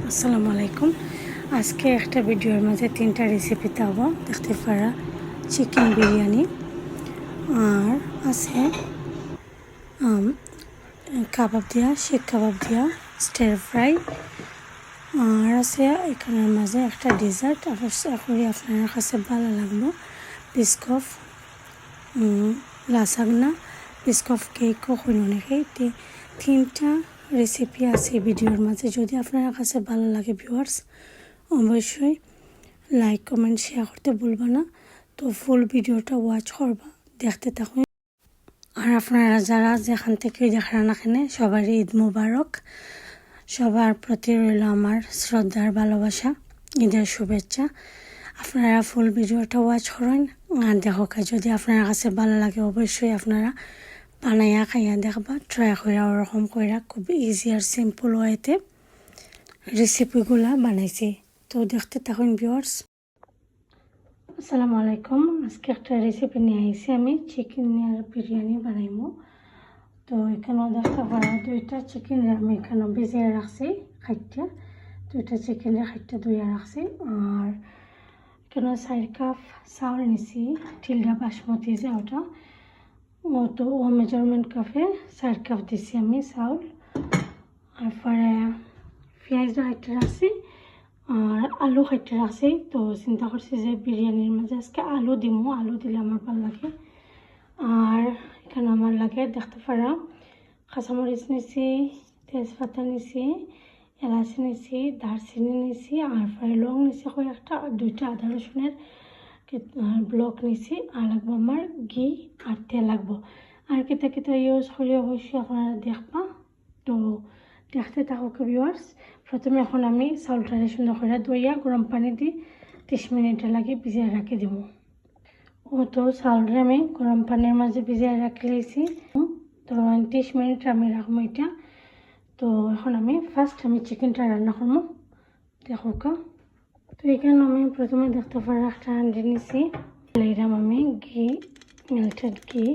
আসসালামু আলাইকুম। আজকে একটা ভিডিওর মাঝে 3টা রেসিপি দেব। দেখতে পারা চিকেন বিরিয়ানি, আর আছে কাবাব দিয়া, শিক কাবাব দিয়া স্টার ফ্রাই, আর আছে এখানের মাঝে একটা ডেজার্ট। আশা করি আপনার কাছে ভালো লাগলো। বিস্কফ লাসাগনা, বিস্কফ কেকও হইল অনেকে। 3টা রেসিপি আছে ভিডিওর মাঝে। যদি আপনার কাছে ভালো লাগে ভিউয়ার্স, অবশ্যই লাইক কমেন্ট শেয়ার করতে ভুলবা না। তো ফুল ভিডিওটা ওয়াচ করবা, দেখতে থাকুন। আর আপনারা যারা যেখান থেকে দেখার না কেন, সবারই ঈদ মুবারক। সবার প্রতি রইল আমার শ্রদ্ধার ভালোবাসা, ঈদের শুভেচ্ছা। আপনারা ফুল ভিডিওটা ওয়াচ করেন আর দেখো। যদি আপনার কাছে ভালো লাগে অবশ্যই আপনারা বানাইয়া খাইয়া দেখবা, ট্রাই করে ওরকম করে খুব ইজি আর সিম্পল ওয়েতে রেসিপিগুলা বানাইছি। তো দেখতে থাকুন ভিউয়ার্স। আসসালামু আলাইকুম। আজকে একটা রেসিপি নিয়ে আইছি আমি, চিকেন আর বিরিয়ানি বানাইমু। তো এখানেও দেখতে পারা 2টা চিকেন আমি এখানে ভিজিয়ে রাখছি খাইটা। 2টা চিকেনের খাইটা ধুইয়া রাখছি। আর এখানে 4 কাপ চাউল নিছি, টিলডা বাসমতি যে ওটা, তো ও মেজারমেন্ট কাপে 4 কাপ দিছি আমি চাউল। আর পরে পেঁয়াজ খাইতে রাখছি আর আলু খাইতে রাখছি। তো চিন্তা করছি যে বিরিয়ানির মাঝে আজকে আলু দিমু, আলু দিলে আমার ভালো লাগে। আর এখানে আমার লাগে দেখতে পারা কাঁচামরিচ নিছি, তেজপাতা নিছি, এলাচি নিছি, দারচিনি নিছি, আর পরে লং নিছি কয়েকটা, 2টা আদা রসুনের ব্লক নিছি। আর লাগবো আমার ঘি আর তেল লাগবো। আর কেতা কেতা ইউজ করি অবশ্যই আপনারা দেখবা। তো দেখতে থাকুক ভিউয়ার্স। প্রথমে এখন আমি চাউলটারে সুন্দর করে ধুইয়া গরম পানি দিয়ে 30 মিনিটের লাগে ভিজিয়ে রাখি দিব। তো চাউলটা আমি গরম পানির মাঝে ভিজিয়ে রাখি লাইছি। তো 30 মিনিট আমি রাখবো এটা। তো এখন আমি ফার্স্ট চিকেনটা রান্না করবো, দেখো। তো এখানে আমি প্রথমে দেখতে পারি একটা হাঁড়ি নিছি, লইলাম আমি ঘি, মেল্টেড ঘি।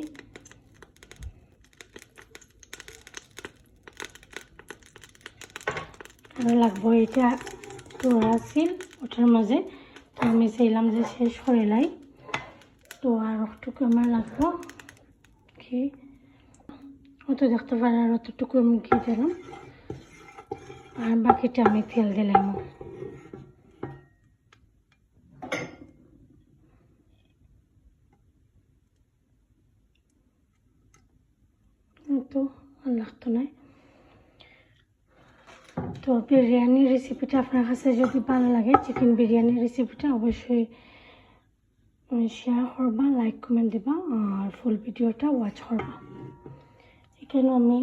আর লাগবো এটা তোড়া ছিল ওটার মাঝে, তো আমি চাইলাম যে শেষ করে লাই। তো আর একটুকু আমার লাগবো ঘি, অত দেখতে পারি। আর অতটুকু আমি ঘি দিলাম, আর বাকিটা আমি তেল দিলাম। তো আর লাগতো না। তো বিরিয়ানির রেসিপিটা আপনার কাছে যদি ভালো লাগে, চিকেন বিরিয়ানির রেসিপিটা অবশ্যই শেয়ার করবা, লাইক কমেন্ট দিবা, আর ফুল ভিডিওটা ওয়াচ করবা। এখানে আমি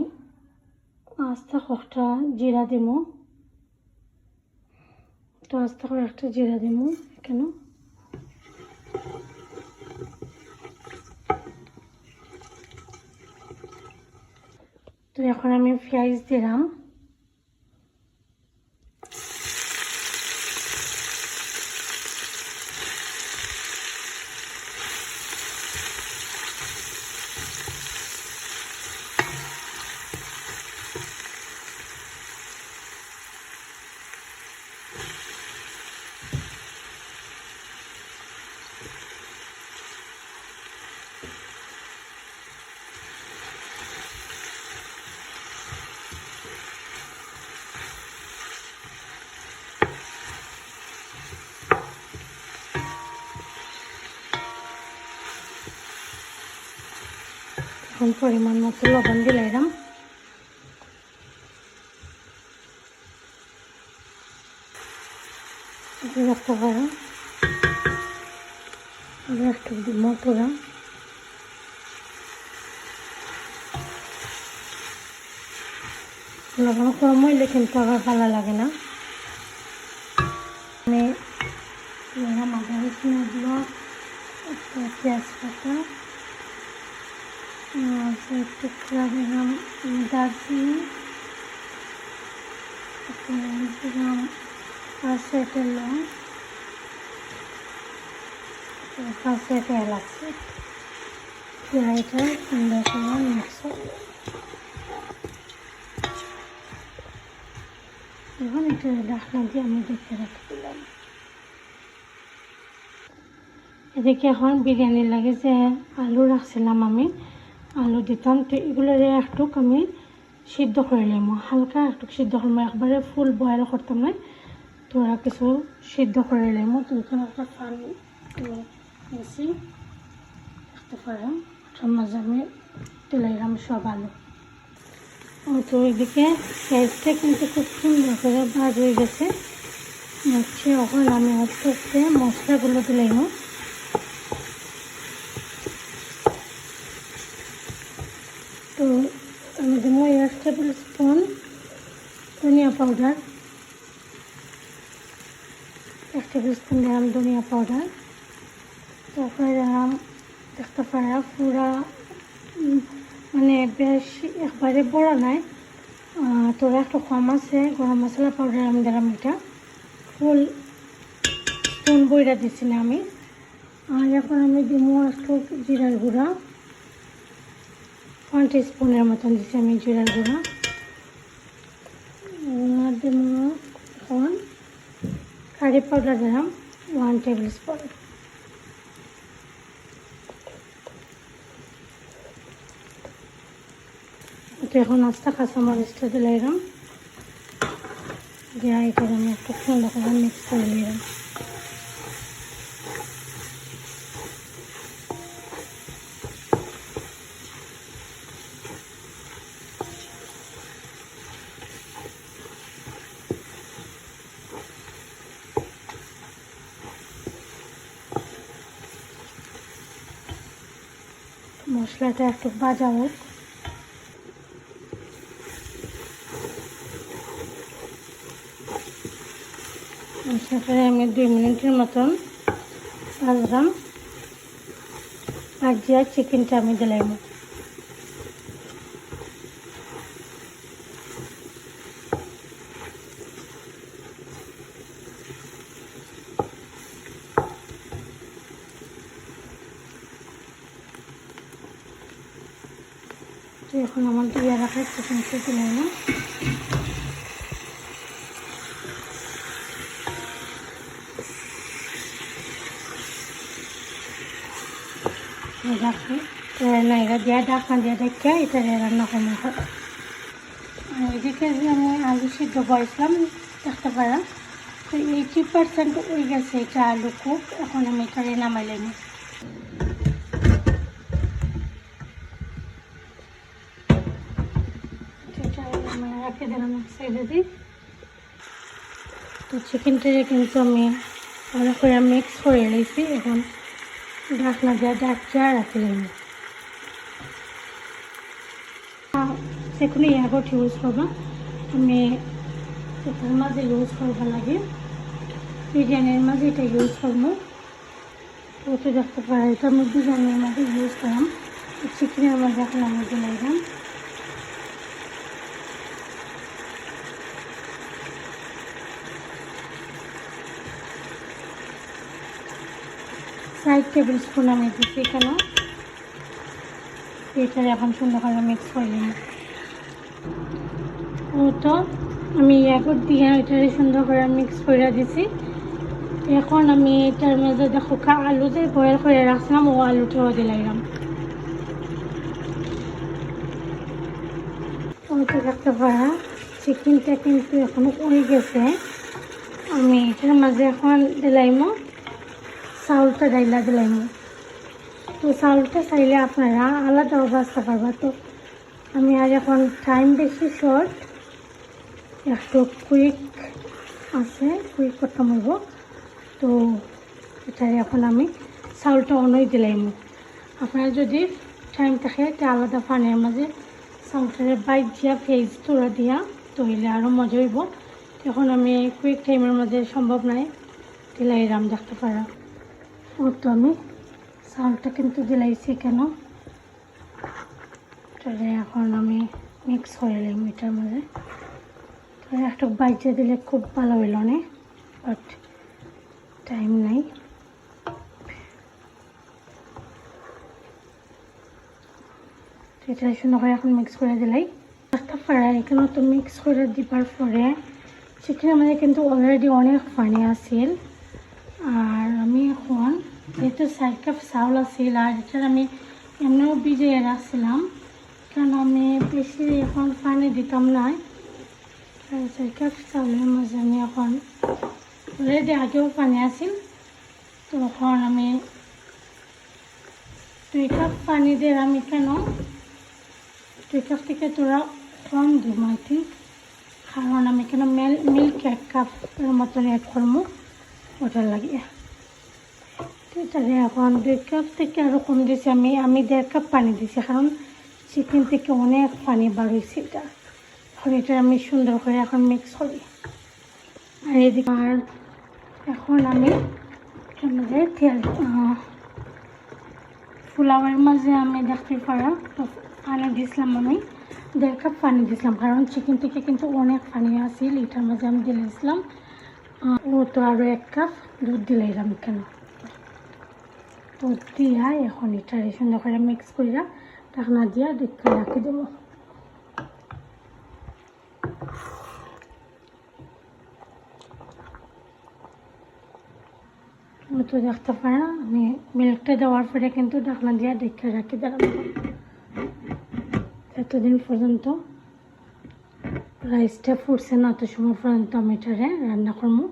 আস্তে কয়েকটা জিরা দিমু। তো আস্তে কয়েকটা জিরা দিমু এখানে। তো এখন আমি পেঁয়াজ দিলাম। এখন পরিমাণ মতো লবণ দিলাম। দেখতে পারো একটু মতোরা। লবণ কম হইলে কিন্তু আবার ভালো লাগে না। আমি আদা রসুনের ব্লক, পেঁয়াজ পাতা, টুকরা দিলাম দারচিনি, দিলাম 5-6টা লং, 5-6টা এলাচি। এটা সুন্দর করে মিক্স এখন এটা ঢাকনা দিয়ে আমি দেখে রাখি দিলাম। এদিকে এখন বিরিয়ানির লাগে যে আলু রাখছিলাম আমি, আলু দিতাম, তো এগুলো একটু আমি সিদ্ধ করে নিলাম, হালকা একটু সিদ্ধ করলাম, একবারে ফুল বয়েল করতাম না, তো ওরা কিছু সিদ্ধ করে নিলাম। তো এখানে একটা পানি নিয়েছি, দেখতে পারেন ওটার মাঝে আমি দিলাম সব আলু। তো এদিকে পেঁয়াজটা কিন্তু খুব সুন্দর করে ভাজ হয়ে গেছে হচ্ছে। এখন আমি আস্তে আস্তে মশলাগুলো দিলাম। তো আমি দেবো 1 টেবিল স্পুন ধনিয়া পাউডার, 1 টেবিল স্পুন দিলাম ধনিয়া পাউডার। তারপরে দিলাম, দেখতে পারা পুরা মানে বেশ একবারে বড় নাই, তো একটু কম আছে। গরম মশলা পাউডার আমি দিলাম, এটা ফুল স্পুন বইরা দিচ্ছি না আমি। আর এখন আমি দিব একটু জিরার গুঁড়া, 1 টিস্পুনের মতন দিচ্ছি আমি জিরার গুঁড়া। আর দেব এখন কারি পাউডার দিলাম 1 টেবিল স্পুন। তো এখন আস্তে কাঁচামরিচটা দিলাম, দিয়ে এটা আমি একটু সুন্দর করে মিক্স করে নিলাম। মশলাটা একটু ভাজা হোক। মশলাটা আমি 2 মিনিটের মতন ভাজলাম, ভাজিয়া চিকেনটা আমি দিলাম। তো এখন আমার দিয়ে রাখা চিকেনটা দিলাম। নাইরা দিয়ে ঢাকনা দিয়ে রেখে এটা রান্না করবো। আর এদিকে যে আমি আলু সিদ্ধ করেছিলাম, দেখতে পারা তো 80% হয়ে গেছে এটা আলু কুক। এখন আমি এটা নামাইলাম। রাখে দিলাম সাইডে দিই। তো চিকেনটা কিন্তু আমি ভালো করে মিক্স করে নিয়েছি। এখন ঢাকনা দিয়ে ঢাকিয়ে রাখলাম। যে কোনো ইয়াগট ইউজ করবা, আমি এটার মাঝে ইউজ করবা লাগে, বিরিয়ানির মাঝে এটা ইউজ করবো। তো দেখতে পারা এটা আমি বিরিয়ানির মাঝে ইউজ করলাম, চিকেনের মাঝে এখন আমি দিলাম। সাইড টেবিল স্পুন আমি দিচ্ছি কেন, এটা এখন সুন্দর করে মিক্স করে নিলাম। তো আমি ইয়াগট দিয়ে এটা সুন্দর করে মিক্স করে দিছি। এখন আমি এটার মধ্যে দেখো আলু যে বয়েল করে রাখছিলাম, ও আলুটাও দিলাম। তো দেখতে পারা চিকেনটা কিন্তু এখন হয়ে গেছে। আমি এটার মাঝে এখন দিলাম চাউলটা ডাইলা দিলাম। তো চাউলটা চাইলে আপনারা আলাদাও বাঁচতে পারবা। তো আমি আর এখন টাইম বেশি শর্ট, একটু কুইক আছে, কুইক করতে হইব। তো এটাই এখন আমি চাউলটা অনই দিলাম। আপনারা যদি টাইম থাকে তে আলাদা পানির মাঝে চাউলটারে বাইট দিয়া ফেজ তোরা দিয়া তৈলে আরও মজা হইব। এখন আমি কুইক টাইমের মাঝে সম্ভব নাই দিলাইরাম, দেখতে পারা। তো আমি চাউলটা কিন্তু দিলাইছি কেন, এখন আমি মিক্স করে নিলাম এটার মাঝে। তো একটু বাইচে দিলে খুব ভালো হইল না, বাট টাইম নাই। এটা সুন্দর করে এখন মিক্স করে দিলাই। একটা ফ্রাই এখানে তো মিক্স করে দিবার পরে চিকেনের মধ্যে কিন্তু অলরেডি অনেক পানি আছিল। আর আমি এখন যেহেতু 4 কাপ চাউল আছিল আর এটা আমি এমনিও ভিজিয়ে রাখছিলাম, কারণ আমি বেশি এখন পানি দিতাম না। 4 কাপ চাউলের মাঝে আমি এখন অলরেডি আগেও পানি আছিল, তখন আমি 2 কাপ পানি দিয়ে আমি কেন 2 কাপ থেকে তোরা কম দিব আই থিঙ্ক, কারণ আমি কেন মিল্ক 1 কাপের মতন অ্যাড করবো ওটার লাগিয়ে। তাহলে এখন 2 কাপ থেকে আরও কম দিয়েছি, আমি 1.5 কাপ পানি দিয়েছি, কারণ চিকেন থেকে অনেক পানি বার হয়েছে এটা। এখন এটা আমি সুন্দর করে এখন মিক্স করি। আর এদিকে আর এখন আমি আমাদের তেল পোলাওয়ের মাঝে আমি দেখতে পারা পানি দিয়েছিলাম, আমি 1.5 কাপ পানি দিয়েছিলাম, কারণ চিকেন থেকে কিন্তু অনেক পানি আসিল। এটার মাঝে আমি দিয়েছিলাম ও তো আরও 1 কাপ দুধ দিলাম কেন, দুধ দিয়া এখন এটা সুন্দর করে মিক্স করিয়া ঢাকনা দিয়া ঢেকে রাখি দেবো। তো দেখতে পারা আমি মিল্কটা দেওয়ার পরে কিন্তু ঢাকনা দিয়া ঢেকে রাখি দিলাম। এতদিন পর্যন্ত রাইসটা ফুটছে না, অত সময় পর্যন্ত আমি এটারে রান্না করবো।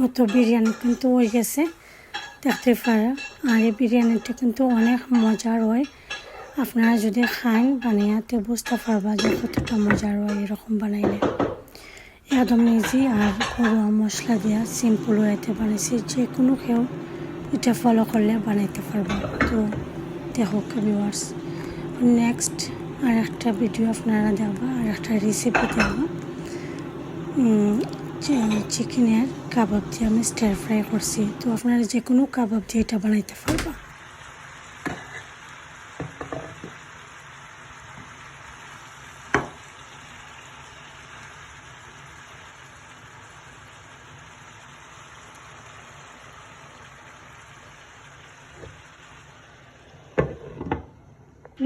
অত বিরিয়ানি কিন্তু হয়ে গেছে দেখতে পারা। আর এই বিরিয়ানিটা কিন্তু অনেক মজার হয়, আপনারা যদি খান বানিয়াতে বুঝতে পারবা যে কতটা মজার হয় এরকম বানাইলে। একদম ইজি আর ঘরোয়া মশলা দিয়া সিম্পল ওয়েতে বানাইছি, যে কোনো কেউ এটা ফলো করলে বানাইতে পারবো। তো দেখো ভিউয়ার্স, নেক্সট আর একটা ভিডিও আপনারা দেখবা, আর একটা রেসিপি দেখবা। চিকেনের কাবাব দিয়ে আমি স্টার ফ্রাই করছি, তো আপনারা যে কোনো কাবাব দিয়ে এটা বানাইতে পারবা।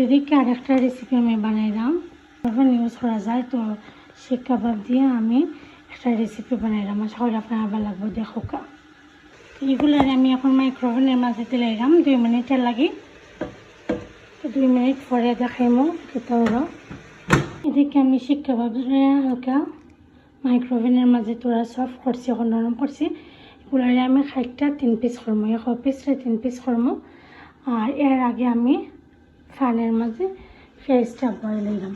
এদিকে আর একটা রেসিপি আমি বানাইলাম, ওভেন ইউজ করা যায়, তো সে কাবাব দিয়ে আমি একটা রেসিপি বানাইলাম। আশা করি আপনার আবার লাগবে দেখো কা। এগুলো আমি এখন মাইক্রোওভেনের মাঝে দিলাম 2 মিনিটের লাগি, তো 2 মিনিট পরে দেখাইমো খেতে হলো। এদিকে আমি শিক কাবাব হালকা মাইক্রোওভেনের মাঝে তোরা সফট করছি, এখন নরম করছি। এগুলো আমি 3 পিস করবো, 1 পিসরে 3 পিস করবো। আর এর আগে আমি ফানের মাঝে ফেসটা বয়েল দিলাম,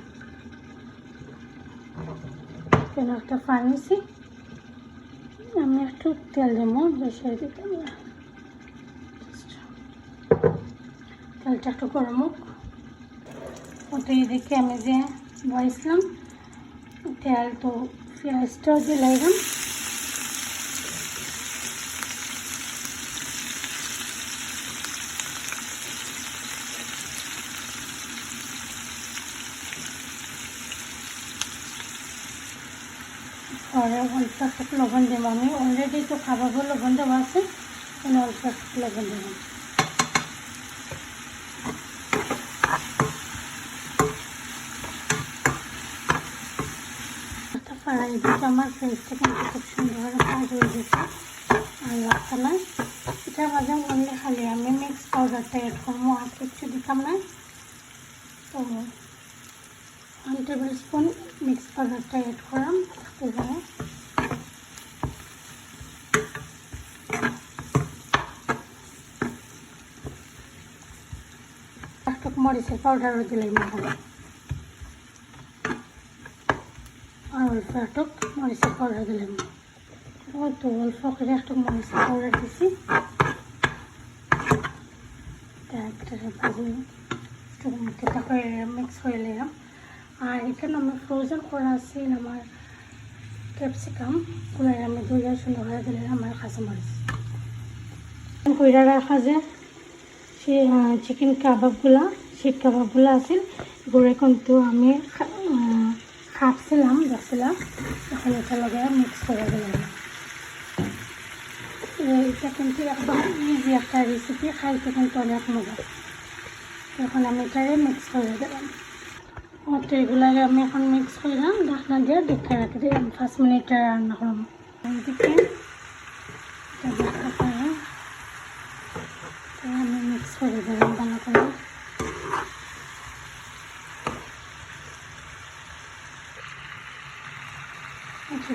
কেন একটা ফান নিছি, আমি একটু তেল দেবো, বেশি দিতাম না, তেলটা একটু গরম হোক। তো এদিকে আমি যে বয়েছিলাম তেল, তো পেঁয়াজটাও দিলাম। পরে অল্প একটু লবণ দেবো, আমি অলরেডি তো খাবারও লবণ দেওয়া আছে, অল্প একটু লবণ দেবো। এদিকে আমার ফেসটা কিন্তু খুব সুন্দরভাবে কাজ হয়ে গেছে, আর লাগছে না। এটার মাঝে অনলি খালি আমি মিক্স পাউডারটা অ্যাড করবো, আর কিছু দিতাম না। তো 1 টেবিল স্পুন মিক্স পাউডারটা অ্যাড করলাম এখানে। একটু মরিচের পাউডারও দিলাম এখানে, আর অল্প একটু মরিচের পাউডার দিলাম। তো অল্প করে একটু মরিচের পাউডার দিছি, মিক্স করে নিলাম। আর এখানে আমি ফ্রোজেন করা আছে আমার ক্যাপসিকাম, ওগুলো আমি ধুয়ে সুন্দর করে দিলাম। আমার কাঁচামরিচ কইরা রাখা যে সে চিকেন কাবাবগুলা শিক কাবাবগুলো আছে, এগুলো কিন্তু আমি খাচ্ছিলাম দেখছিলাম, এখন এটা লগে মিক্স করে দিলাম। এটা কিন্তু একদম ইজি একটা রেসিপি, খাইতে কিন্তু অনেক মজা। এখন আমি এটারে মিক্স করে দিলাম। তো এগুলাকে আমি এখন মিক্স করলাম, ঢাকনা দিয়ে ঢেকে রাখি দিই 5 মিনিট রান্না করব। এদিকে দেখতে পারেন আমি মিক্স করে দিলাম ভালো করে।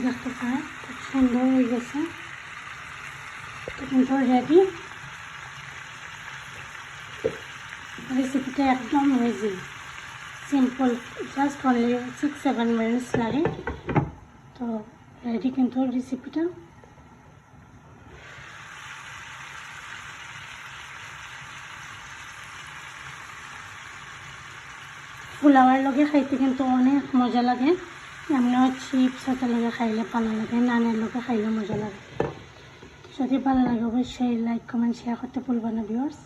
দেখতে পারেন খুব সুন্দর হয়ে গেছে, কিন্তু রেডি। রেসিপিটা একদম easy, simple, just only 6-7 minutes লাগে। তো রেডি কিন্তু রেসিপিটা। পোলাওয়ার লগে খাইতে কিন্তু অনেক মজা লাগে, এমনিও চিপস হাতের লগে খাইলে ভালো লাগে, নানের লগে খাইলে মজা লাগে। যদি ভালো লাগে অবশ্যই লাইক কমেন্ট শেয়ার করতে ভুলবেন না ভিউয়ার্স।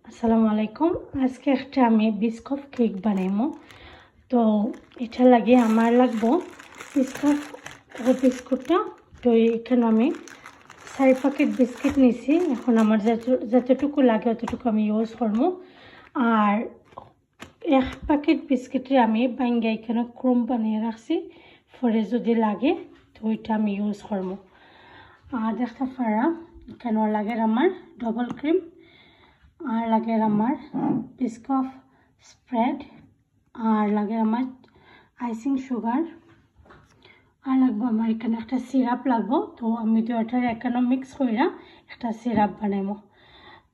আসসালামু আলাইকুম। আজকে একটা আমি বিস্কুট কেক বানাইমো। তো এটা লাগে আমার লাগবো বিস্কুটটা। তো এখানে আমি 4 প্যাকেট বিস্কিট নিছি। এখন আমার যতটুকু লাগে অতটুকু আমি ইউজ করবো। আর 1 প্যাকেট বিস্কিটে আমি ভাঙ্গা এখানে ক্রুম বানিয়ে রাখছি, পরে যদি লাগে তো ওইটা আমি ইউজ করবো। আর দেখতে পারা এখানে লাগে আমার ডবল ক্রিম, আর লাগে আমার বিস্কুট স্প্রেড, আর লাগে আমার আইসিং সুগার, আর লাগবো আমার এখানে একটা সিরাপ লাগবো। তো আমি তো এটার এখানে মিক্স করে একটা সিরাপ বানাইবো।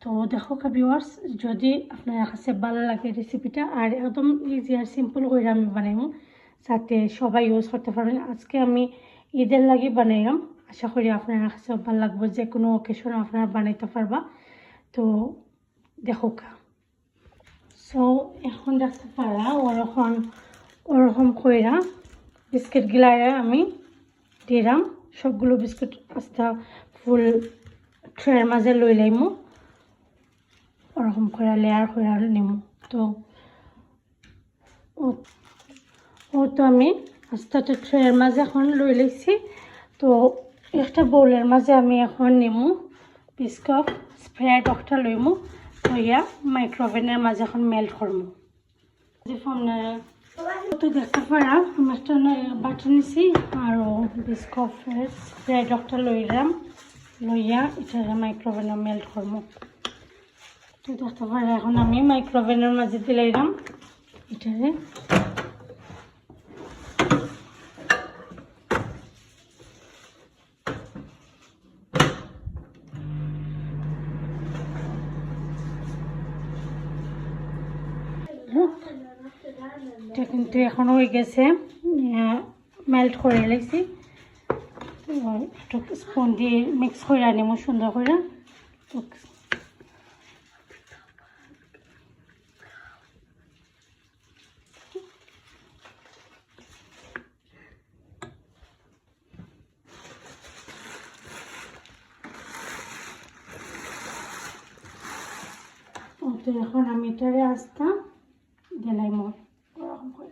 তো দেখো ভিউয়ার্স, যদি আপনার কাছে ভালো লাগে রেসিপিটা, আর একদম ইজি আর সিম্পল করে আমি বানাইবো যাতে সবাই ইউজ করতে পারেন। আজকে আমি ঈদের লাগে বানাইলাম, আশা করি আপনার কাছে ভালো লাগবে, যে কোনো অকেশনে আপনারা বানাইতে পারবা। তো দেখো সো এখন দেখতে পারা ওরকম কইরা বিস্কিট গিলাইরা আমি দিলাম। সবগুলো বিস্কুট আস্তা ফুল ট্রের মাঝে লই লাইমু, ওরকম করে লেয়ার করে নিমু। তো তো আমি আস্তে ট্রের মাঝে এখন লই লাইছি। তো একটা বোলের মাঝে আমি এখন নিমু বিস্কুট স্প্রেড একটা লইমু, লইয়া মাইক্রোওভেনের মাঝে এখন মেল্ট করবো। তো দেখতে পারা আমি একটা বাটার নিছি আর বিস্কুটের স্প্রেড একটা লইয়া এটা মাইক্রোওভেনে মেল্ট করবো। তো দেখতে পারা এখন আমি মাইক্রোওভেনের মাঝে দিলাম এটারে। এটা কিন্তু এখন হয়ে গেছে, মেল্ট করে লাইছি। একটু স্পুন দিয়ে মিক্স করে আনিমো সুন্দর করে। তো এখন আমি এটারে আস্তা দিলাই মোট ওরকম করে।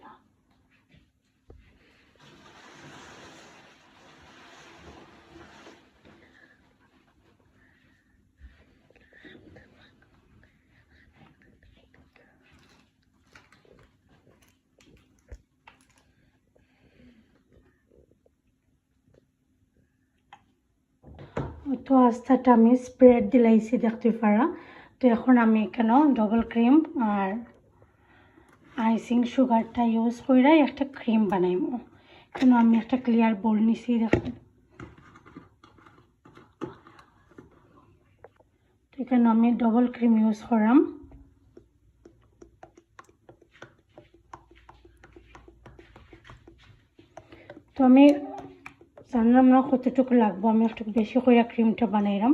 তো আস্তাটা আমি স্প্রেড দিলাইছি দেখতে পারা। তো এখন আমি এখানে ডবল ক্রিম আর আইসিং সুগারটা ইউজ করে একটা ক্রিম বানাইব। এখানে আমি একটা ক্লিয়ার বোল নিছি দেখুন। তো এখানে আমি ডবল ক্রিম ইউজ করলাম। তো আমি জানলাম না কতটুকু লাগবো, আমি একটু বেশি করে ক্রিমটা বানাইলাম।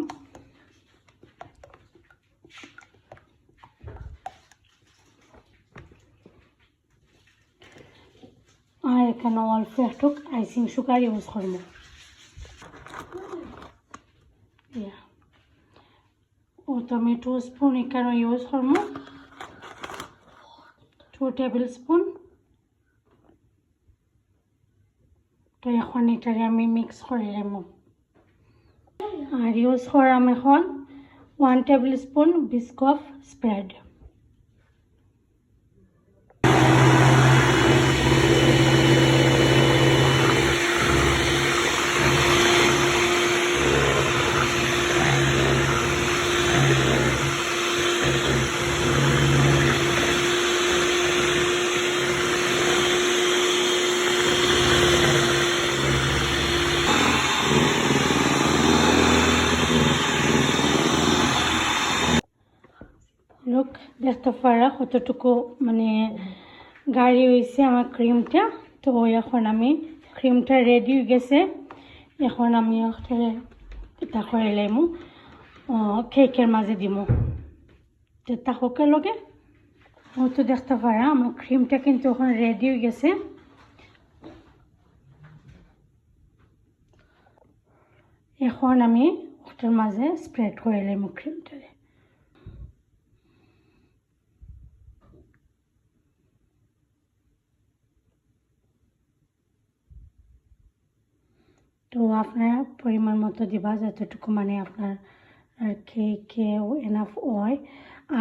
আর এখানে অল্প একটু আইসিং সুগার ইউজ করবো। তো আমি 2 স্পুন এখানে ইউজ করবো 2 টেবিল স্পুন তো এখন এটারে আমি মিক্স করে নেব আর ইউজ করাম এখন 1 টেবিল স্পুন বিস্কুট স্প্রেড লোক দেখতে পারা কতটুকু মানে গাঢ় হয়েছে আমার ক্রিমটা তো এখন আমি ক্রিমটা রেডি হয়ে গেছে এখন আমি এটা করে লাইমু কেকের মাঝে দিমু যেটা হোকের লগে তো দেখতে পারা আমার ক্রিমটা কিন্তু এখন রেডি হয়ে গেছে এখন আমি ওটার মাঝে স্প্রেড করে লাইমু ক্রিমটারে তো আপনারা পরিমাণ মতো দিবা যতটুকু মানে আপনার কেকেও এনাফ হয়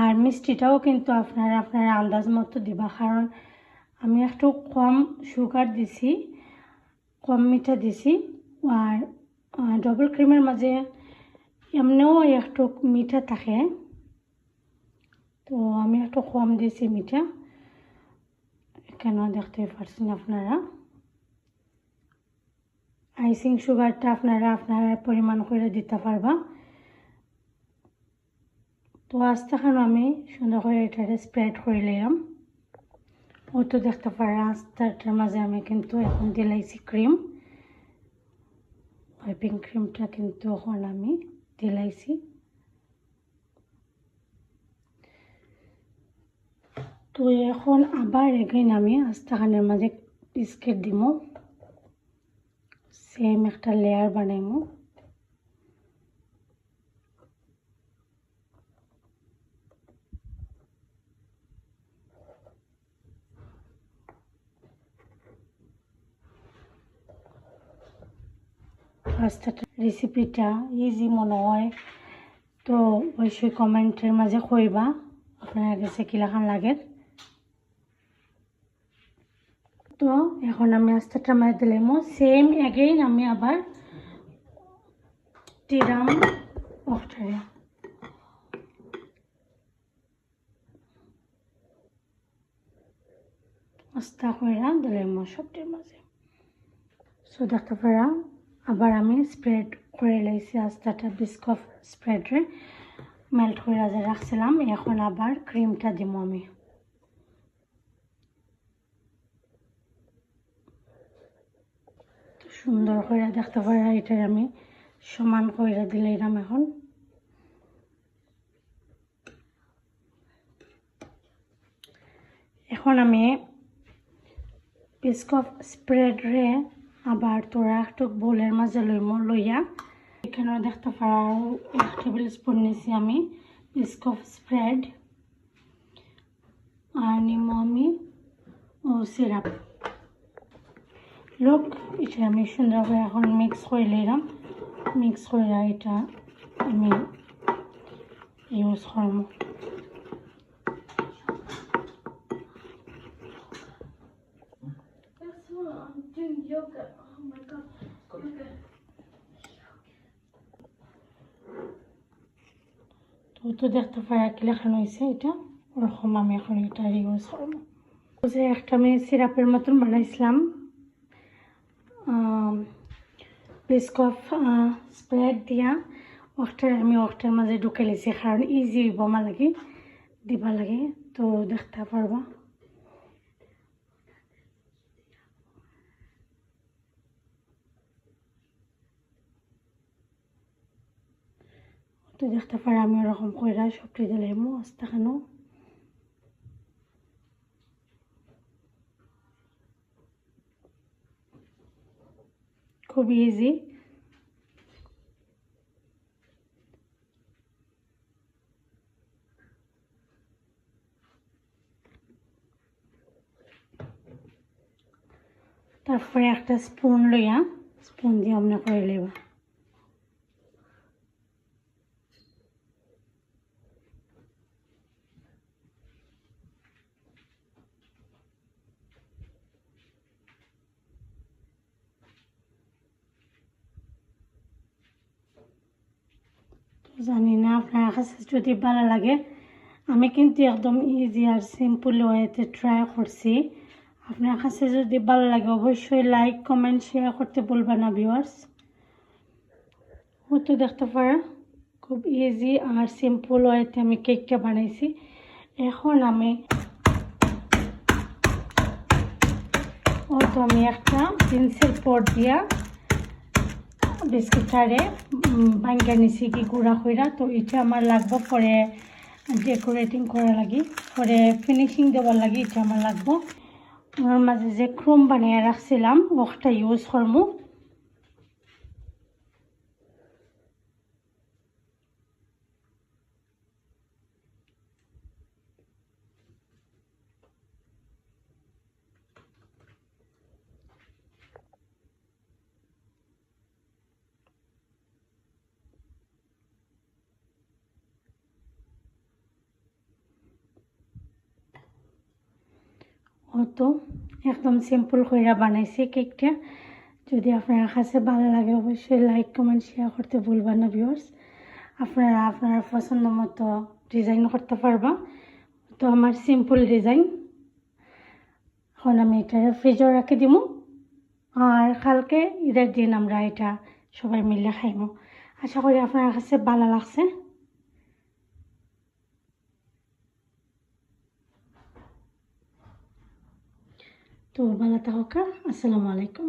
আর মিষ্টিটাও কিন্তু আপনারা আন্দাজ মতো দিবা কারণ আমি একটু কম সুগার দিছি কম মিঠা দিছি আর ডবল ক্রিমের মাঝে এমনিও একটু মিঠা থাকে তো আমি একটু কম দিছি মিঠা কেন দেখতে পারছেন আপনারা আইসিং সুগারটা আপনারা পরিমাণ করে দিতে পারবা তো আস্তে খান আমি সুন্দর করে এটারে স্প্রেড করে নিলাম ও তো দেখতে পারা আস্তাটার মাঝে আমি কিন্তু এখন দিলাইছি ক্রিম হুইপিং ক্রিমটা কিন্তু এখন আমি দিলাইছি তো এখন আবার এগেইন আমি আস্তাখানের মাঝে বিস্কিট দিমু সেম একটা লেয়ার বানাইমু পাস্তাটা রেসিপিটা ইজি মনে হয় তো অবশ্যই কমেন্টের মাঝে কইবা আপনার কাছে কিলাখান লাগে তো এখন আমি আস্তাটা মাঝে দিলাম সেম এগেইন আমি আবার দিলাম ওটারে আস্তা করে দিলাম সবটির মাঝে সো দেখতে পারা আবার আমি স্প্রেড করে লাইছি আস্তাটা বিস্কুট স্প্রেডে মেল্ট করে রাখছিলাম এখন আবার ক্রিমটা দিব আমি সুন্দর করে দেখতে পারা এটা আমি সমান করে দিলাম এখন আমি বিস্কুট স্প্রেডে আবার তোরা একটু বোলের মাঝে লইয়া এখানে দেখতে পারা 1 টেবিল স্পুন নিয়েছি আমি বিস্কুট স্প্রেড আর নিম আমি সিরাপ লোক এটা আমি সুন্দর করে এখন মিক্স করে নিলাম মিক্স করে এটা আমি ইউজ করব তো দেখতে পারা কি লেখানো হয়েছে এটা ওরকম আমি এখন এটা ইউজ করবো যে একটা আমি সিরাপের মতন বানাইছিলাম বিস্কুট স্প্রেড দিয়া আমি ওটার মাঝে ঢুকে লিছি কারণ ইজি হইব আমার লাগে দিবা লাগে তো দেখতে পারবা তো দেখতে পারা আমি ওরকম কইরা সবটি দিলাম আস্তে খানো খুব ইজি তারপরে একটা স্পুন লইয়া স্পুন দিয়ে অমনে করে লইবা। জানি না আপনার কাছে যদি ভালো লাগে, আমি কিন্তু একদম ইজি আর সিম্পল ওয়েতে ট্রাই করছি। আপনার কাছে যদি ভালো লাগে অবশ্যই লাইক কমেন্ট শেয়ার করতে ভুলবেন না ভিউয়ার্স। ও তো দেখতে পারা খুব ইজি আর সিম্পল ওয়েতে আমি কেকটা বানাইছি। এখন আমি একটা পেন্সিল পট দিয়া বিস্কিটটারে ভাঙ্গা নিছি কি গুঁড়া কইরা। তো এটা আমার লাগবে পরে ডেকোরেটিং করা লাগি, পরে ফিনিশিং দেওয়ার লাগি এটা আমার লাগবে। ওর মাঝে যে ক্রোম বানিয়ে রাখছিলাম ওটা ইউজ করবো। তো একদম সিম্পল কইরা বানাইছি কেকটা। যদি আপনার কাছে ভালো লাগে অবশ্যই লাইক কমেন্ট শেয়ার করতে ভুলবেন না ভিউয়ার্স। আপনারা আপনার পছন্দ মতো ডিজাইন করতে পারবা। তো আমার সিম্পল ডিজাইন। এখন আমি এটা ফ্রিজে রাখি দিব, আর কালকে ঈদের দিন আমরা এটা সবাই মিলে খাইব। আশা করি আপনার কাছে ভালো লাগছে। তো ভালো থাকুক। আসসালামু আলাইকুম।